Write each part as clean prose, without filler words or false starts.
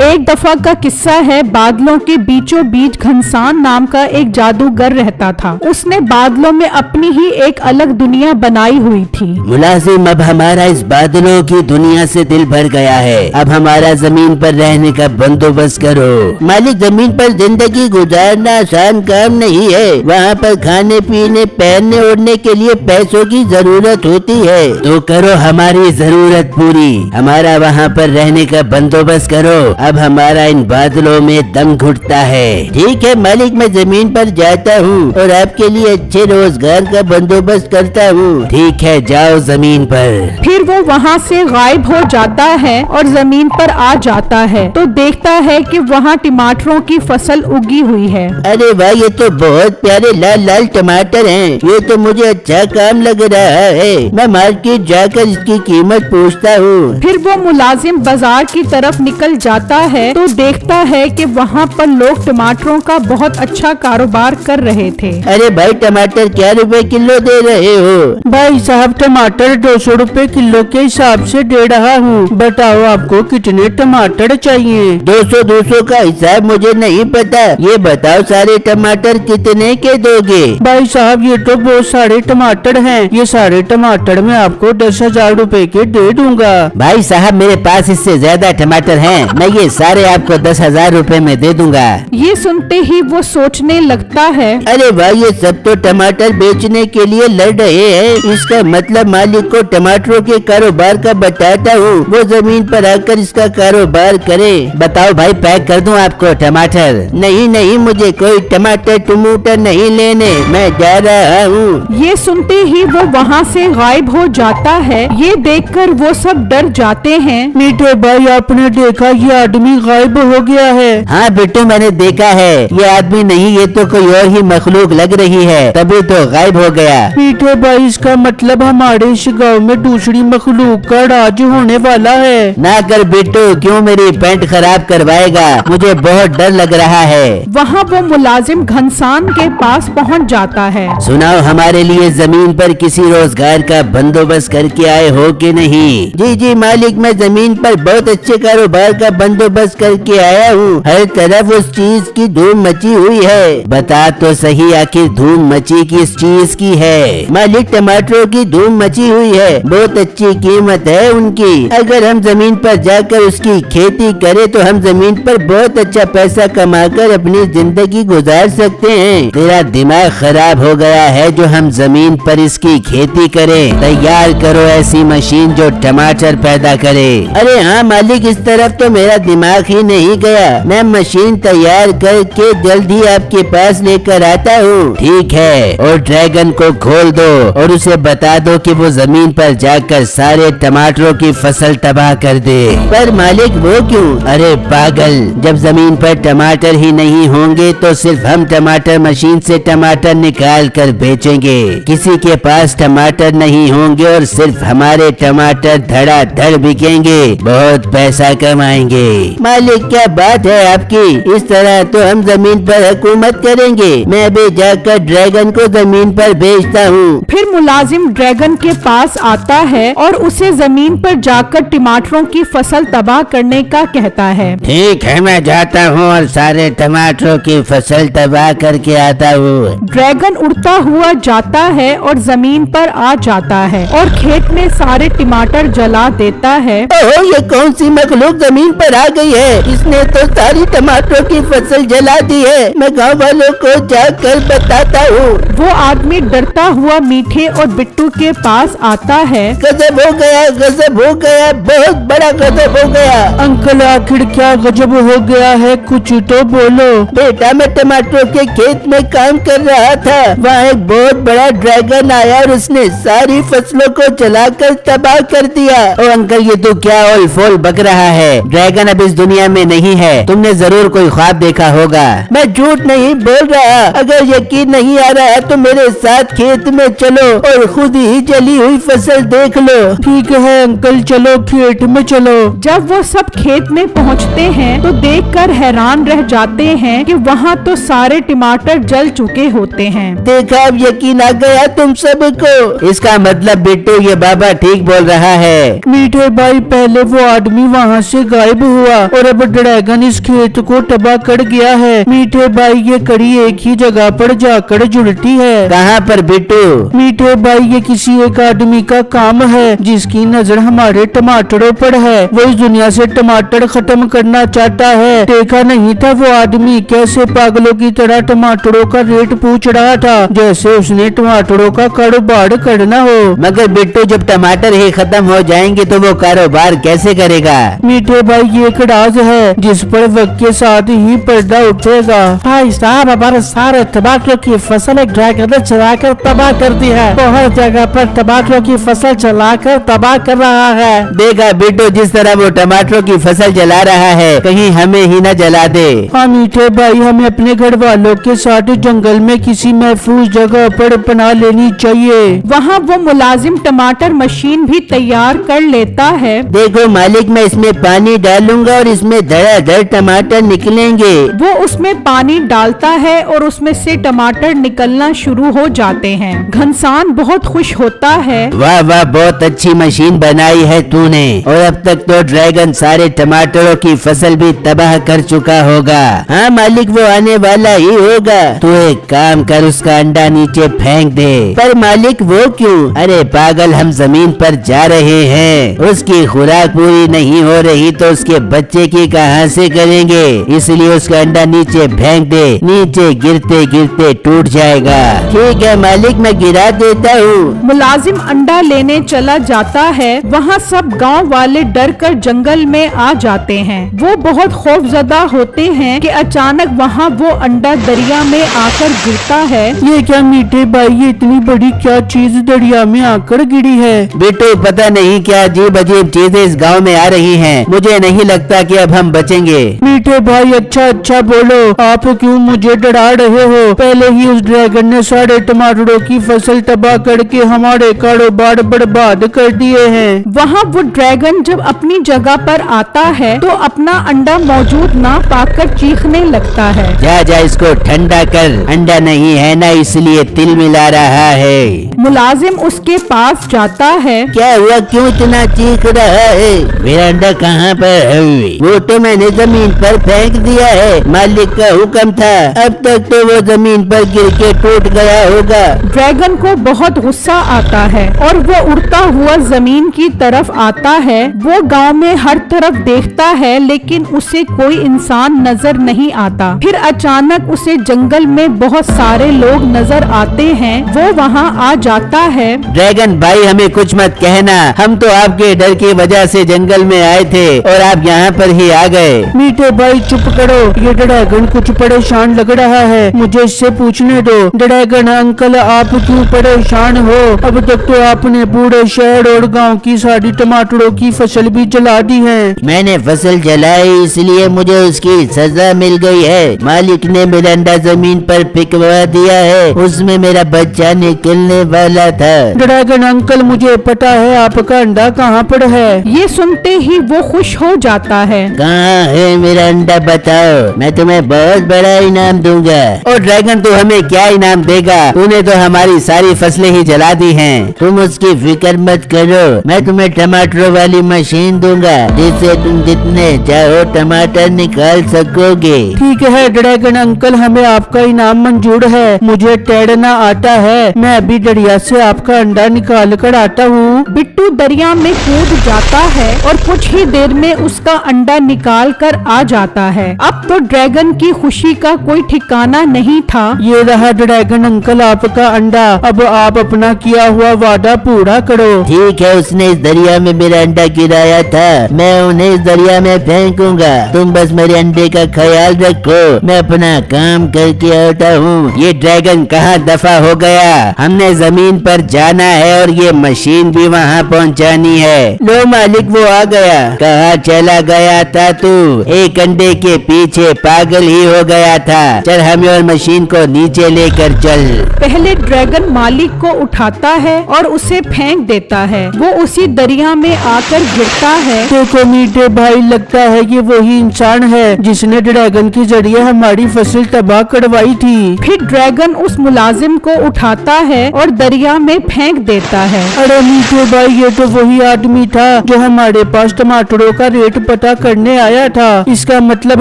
एक दफा का किस्सा है। बादलों के बीचों बीच घनसान नाम का एक जादूगर रहता था। उसने बादलों में अपनी ही एक अलग दुनिया बनाई हुई थी। मुलाजिम, अब हमारा इस बादलों की दुनिया से दिल भर गया है। अब हमारा जमीन पर रहने का बंदोबस्त करो। मालिक, जमीन पर जिंदगी गुजारना आसान काम नहीं है। वहाँ पर खाने पीने पहनने ओढ़ने के लिए पैसों की जरूरत होती है। तो करो हमारी जरूरत पूरी, हमारा वहाँ पर रहने का बंदोबस्त करो। अब हमारा इन बादलों में दम घुटता है। ठीक है मालिक, मैं जमीन पर जाता हूँ और आपके लिए अच्छे रोजगार का बंदोबस्त करता हूँ। ठीक है, जाओ जमीन पर। फिर वो वहाँ से गायब हो जाता है और जमीन पर आ जाता है तो देखता है कि वहाँ टमाटरों की फसल उगी हुई है। अरे वाह, ये तो बहुत प्यारे लाल लाल टमाटर हैं। ये तो मुझे अच्छा काम लग रहा है। मैं मार्केट जाकर इसकी कीमत पूछता हूँ। फिर वो मुलाजिम बाजार की तरफ निकल जाता है तो देखता है कि वहाँ पर लोग टमाटरों का बहुत अच्छा कारोबार कर रहे थे। अरे भाई, टमाटर क्या रुपए किलो दे रहे हो? भाई साहब, टमाटर 200 रुपए किलो के हिसाब से दे रहा हूँ। बताओ आपको कितने टमाटर चाहिए? 200 का हिसाब मुझे नहीं पता। ये बताओ सारे टमाटर कितने के दोगे? भाई साहब, ये तो बहुत सारे टमाटर हैं। ये सारे टमाटर मैं आपको 10,000 रुपए के दे दूंगा। भाई साहब, मेरे पास इससे ज्यादा टमाटर हैं। मैं ये सारे आपको 10,000 रुपए में दे दूंगा। ये सुनते ही वो सोचने लगता है, अरे भाई, ये सब तो टमाटर बेचने के लिए लड़ रहे हैं। इसका मतलब मालिक को टमाटरों के कारोबार का बताता हूँ, वो जमीन पर आकर इसका कारोबार करे। बताओ भाई, पैक कर दूं आपको टमाटर? नहीं नहीं, मुझे कोई टमाटर टमूटर नहीं लेने, मैं जा रहा हूँ। ये सुनते ही वो वहाँ से गायब हो जाता है। ये देखकर वो सब डर जाते हैं। मीठे भाई, आपने देखा ये आदमी गायब हो गया है? हाँ बिट्टू, मैंने देखा है। ये आदमी नहीं, ये तो कोई और ही मखलूक लग रही है, तभी तो गायब हो गया। मीठे भाई, इसका मतलब हमारे इस गाँव में दूसरी मखलूक का राज होने वाला है। ना कर बिट्टू, क्यों मेरी पैंट खराब करवाएगा? मुझे बहुत डर लग रहा है। वहाँ वो मुलाजिम घनसान के पास पहुँच जाता है। सुनाओ, हमारे लिए जमीन पर किसी रोजगार का बंदोबस्त करके आए हो कि नहीं? जी जी मालिक, मैं जमीन पर बहुत अच्छे कारोबार का बंदोबस्त करके आया हूँ। हर तरफ उस चीज की धूम मची हुई है। बता तो सही, आखिर धूम मची किस चीज की है? मालिक, टमाटरों की धूम मची हुई है। बहुत अच्छी कीमत है उनकी। अगर हम जमीन पर जाकर उसकी खेती करें तो हम जमीन पर बहुत अच्छा पैसा कमाकर अपनी जिंदगी गुजार सकते हैं। तेरा दिमाग खराब हो गया है जो हम जमीन पर इसकी खेती करें? तैयार करो ऐसी मशीन जो टमाटर पैदा करे। अरे हाँ मालिक, इस तरफ तो मेरा दिमाग ही नहीं गया। मैं मशीन तैयार करके जल्द ही आपके पास लेकर आता हूँ। ठीक है, और ड्रैगन को खोल दो और उसे बता दो कि वो जमीन पर जाकर सारे टमाटरों की फसल तबाह कर दे। पर मालिक, वो क्यों? अरे पागल, जब जमीन पर टमाटर ही नहीं होंगे तो सिर्फ हम टमाटर मशीन से टमाटर निकाल कर बेचेंगे। किसी के पास टमाटर नहीं होंगे और सिर्फ हमारे टमाटर धड़ाधड़ बिकेंगे, बहुत पैसा कमाएंगे। मालिक, क्या बात है आपकी? इस तरह तो हम जमीन पर हुकूमत करेंगे। मैं अभी जाकर ड्रैगन को जमीन पर भेजता हूँ। फिर मुलाजिम ड्रैगन के पास आता है और उसे जमीन पर जाकर टमाटरों की फसल तबाह करने का कहता है। ठीक है, मैं जाता हूँ और सारे टमाटरों की फसल तबाह करके आता हूँ। ड्रैगन उड़ता हुआ जाता है और जमीन पर आ जाता है और खेत में सारे टमाटर जला देता है। ओह, ये कौन सी मखलूक जमीन पर आ गई है? इसने तो सारी टमाटरों की फसल जला दी है। मैं गाँव वालों को जाकर बताता हूँ। वो आदमी डरता हुआ मीठे और बिट्टू के पास आता है। गजब हो गया, गजब हो गया, बहुत बड़ा गजब हो गया। अंकल, आखिर क्या गजब हो गया है? कुछ तो बोलो। बेटा, मैं टमाटरों के खेत में काम कर रहा था। वहाँ एक बहुत बड़ा ड्रैगन आया और उसने सारी फसलों को जलाकर तबाह कर दिया। ओ अंकल, ये तो क्या ओल फोल बक रहा है? ड्रैगन अब इस दुनिया में नहीं है। तुमने जरूर कोई ख्वाब देखा होगा। मैं झूठ नहीं बोल रहा। अगर यकीन नहीं आ रहा तो मेरे साथ खेत में चलो और खुद ही जली हुई फसल देख लो। ठीक है अंकल, चलो खेत में चलो। जब वो सब खेत में पहुंचते हैं तो देखकर हैरान रह जाते हैं कि वहाँ तो सारे टमाटर जल चुके होते हैं। देखा, अब यकीन आ गया तुम सबको। इसका मतलब बिट्टू, ये बाबा ठीक बोल रहा है। मीठे भाई, पहले वो आदमी वहाँ से गायब हुआ होगा और अब ड्रैगन इस खेत को तबाह कर गया है। मीठे भाई ये कड़ी एक ही जगह पर जाकर जुड़ती है। कहाँ पर बिट्टू? मीठे भाई ये किसी एक आदमी का काम है जिसकी नजर हमारे टमाटरों पर है। वो इस दुनिया से टमाटर खत्म करना चाहता है। देखा नहीं था वो आदमी कैसे पागलों की तरह टमाटरों का रेट पूछ रहा था जैसे उसने टमाटरों का कारोबार करना हो। मगर बिट्टू जब टमाटर ही खत्म हो जाएंगे तो वो कारोबार कैसे करेगा? मीठे भाई ये एक राज है जिस पर वक्त के साथ ही पर्दा उठेगा। भाई साहब हमारे सारे टमाटरों की फसल एक ड्रैगन ने चलाकर तबाह कर दी है। वो हर जगह पर टमाटरों की फसल चलाकर तबाह कर रहा है। देखा बिट्टू जिस तरह वो टमाटरों की फसल जला रहा है, कहीं हमें ही न जला दे। हाँ मीठे भाई हमें अपने घर वालों के साथ जंगल में किसी महफूज जगह पर पनाह लेनी चाहिए। वहाँ वो मुलाजिम टमाटर मशीन भी तैयार कर लेता है। देखो मालिक, मैं इसमें पानी डालूंगा और इसमें धड़ाधड़ टमाटर निकलेंगे। वो उसमें पानी डालता है और उसमें से टमाटर निकलना शुरू हो जाते हैं। घनसान बहुत खुश होता है। वाह वाह, बहुत अच्छी मशीन बनाई है तूने, और अब तक तो ड्रैगन सारे टमाटरों की फसल भी तबाह कर चुका होगा। हाँ मालिक, वो आने वाला ही होगा। तू एक काम कर, उसका अंडा नीचे फेंक दे। पर मालिक वो क्यों? अरे पागल, हम जमीन पर जा रहे हैं, उसकी खुराक पूरी नहीं हो रही तो उसके बच्चे की कहां से करेंगे, इसलिए उसका अंडा नीचे फेंक दे, नीचे गिरते गिरते टूट जाएगा। ठीक है मालिक, मैं गिरा देता हूँ। मुलाजिम अंडा लेने चला जाता है। वहाँ सब गांव वाले डर कर जंगल में आ जाते हैं। वो बहुत खौफजदा होते हैं कि अचानक वहाँ वो अंडा दरिया में आकर गिरता है। ये क्या मीठे भाई, ये इतनी बड़ी क्या चीज दरिया में आकर गिरी है? बिट्टू पता नहीं क्या अजीब अजीब चीजें इस गांव में आ रही हैं। मुझे नहीं लगता कि अब हम बचेंगे। मीठे भाई अच्छा अच्छा बोलो, आप क्यों मुझे डरा रहे हो? पहले ही उस ड्रैगन ने सारे टमाटरों की फसल तबाह करके हमारे कारोबार बर्बाद कर दिए हैं। वहाँ वो ड्रैगन जब अपनी जगह पर आता है तो अपना अंडा मौजूद ना पाकर चीखने लगता है। जा जा इसको ठंडा कर, अंडा नहीं है ना इसलिए तिल मिला रहा है। मुलाजिम उसके पास जाता है। क्या हुआ, क्यों इतना चीख रहा है? मेरा अंडा कहाँ पर है? वो तो मैंने जमीन पर फेंक दिया है, मालिक का हुक्म था। अब तक तो वो जमीन पर गिर के टूट गया होगा। ड्रैगन को बहुत गुस्सा आता है और वो उड़ता हुआ जमीन की तरफ आता है। वो गांव में हर तरफ देखता है लेकिन उसे कोई इंसान नजर नहीं आता। फिर अचानक उसे जंगल में बहुत सारे लोग नजर आते हैं। वो वहाँ आ जाता है। ड्रैगन भाई, हमें कुछ मत कहना, हम तो आपके डर की वजह से जंगल में आए थे और आप यहाँ पर ही आ गए। मीठे भाई चुप करो, ये ड्रैगन कुछ परेशान लग रहा है, मुझे इससे पूछने दो। ड्रैगन अंकल आप क्यों परेशान हो? अब तक तो आपने पूरे शहर और गांव की सारी टमाटरों की फसल भी जला दी है। मैंने फसल जलाई इसलिए मुझे उसकी सजा मिल गई है। मालिक ने मेरा अंडा जमीन पर फेंकवा दिया है, उसमें मेरा बच्चा निकलने वाला था। ड्रैगन अंकल मुझे पता है आपका अंडा कहाँ पर है। ये सुनते ही वो खुश हो जाता है। कहाँ है मेरा अंडा, बताओ, मैं तुम्हें बहुत बड़ा इनाम दूंगा। और ड्रैगन तू हमें क्या इनाम देगा? तूने तो हमारी सारी फसलें ही जला दी हैं। तुम उसकी फिक्र मत करो, मैं तुम्हें टमाटरों वाली मशीन दूंगा जिससे तुम जितने चाहो टमाटर निकाल सकोगे। ठीक है ड्रैगन अंकल, हमें आपका इनाम मंजूर है। मुझे तैरना आता है, मैं अभी दरिया से आपका अंडा निकाल कर आता हूँ। बिट्टू दरिया में कूद जाता है और कुछ ही देर में उसका अंडा निकाल कर आ जाता है। अब तो ड्रैगन की खुशी का कोई ठिकाना नहीं था। ये रहा ड्रैगन अंकल आपका अंडा, अब आप अपना किया हुआ वादा पूरा करो। ठीक है, उसने इस दरिया में मेरा अंडा गिराया था, मैं उन्हें इस दरिया में फेंकूंगा। तुम बस मेरे अंडे का ख्याल रखो, मैं अपना काम करके आता हूँ। ये ड्रैगन कहाँ दफा हो गया? हमने जमीन पर जाना है और ये मशीन भी वहाँ पहुँचानी है। लो मालिक, वो आ गया। कहाँ चला गया था तू? एक अंडे के पीछे पागल ही हो गया था। चल हमें और मशीन को नीचे लेकर चल। पहले ड्रैगन मालिक को उठाता है और उसे फेंक देता है। वो उसी दरिया में आकर गिरता है। देखो मीठे भाई, लगता है ये वही इंसान है जिसने ड्रैगन के जरिए हमारी फसल तबाह करवाई थी। फिर ड्रैगन उस मुलाजिम को उठाता है और दरिया में फेंक देता है। अरे मीठे भाई, ये तो वही आदमी था जो हमारे पास टमाटरों का रेट पता करने आया था। इसका मतलब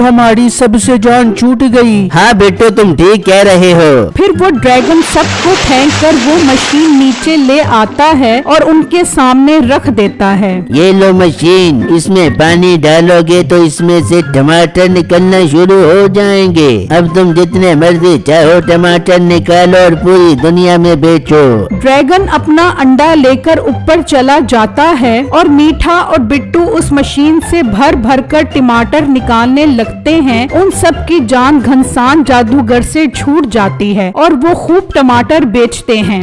हमारी सबसे जान छूट गई। हाँ बेटो, तुम ठीक कह रहे हो। फिर वो ड्रैगन सबको फेंक कर वो मशीन नीचे ले आता है और उनके सामने रख देता है। ये लो मशीन, इसमें पानी डालोगे तो इसमें से टमाटर निकलना शुरू हो जाएंगे। अब तुम जितने मर्जी चाहो टमाटर निकालो और पूरी दुनिया में बेचो। ड्रैगन अपना अंडा लेकर ऊपर चला जाता है और मीठा और बिट्टू उस मशीन से भर भर कर टमाटर निकालने लगते हैं। उन सब की जान घनसान जादूगर से छूट जाती है और वो खूब टमाटर बेचते हैं।